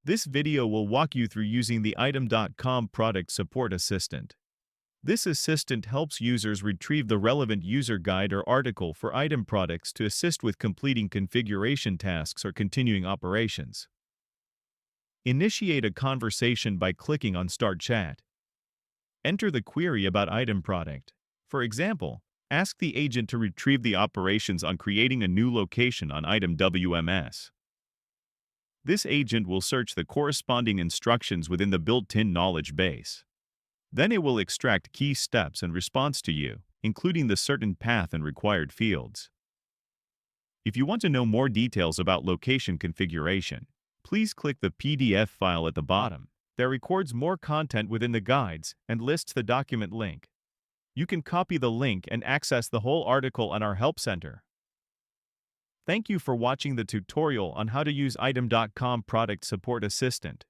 This video will walk you through using the Item.com Product Support Assistant. This assistant helps users retrieve the relevant user guide or article for item products to assist with completing configuration tasks or continuing operations. Initiate a conversation by clicking on Start Chat. Enter the query about item product. For example, ask the agent to retrieve the operations on creating a new location on item WMS. This agent will search the corresponding instructions within the built-in knowledge base. Then it will extract key steps and response to you, including the certain path and required fields. If you want to know more details about location configuration, please click the PDF file at the bottom. That records more content within the guides and lists the document link. You can copy the link and access the whole article on our Help Center. Thank you for watching the tutorial on how to use Item.com Product Support Assistant.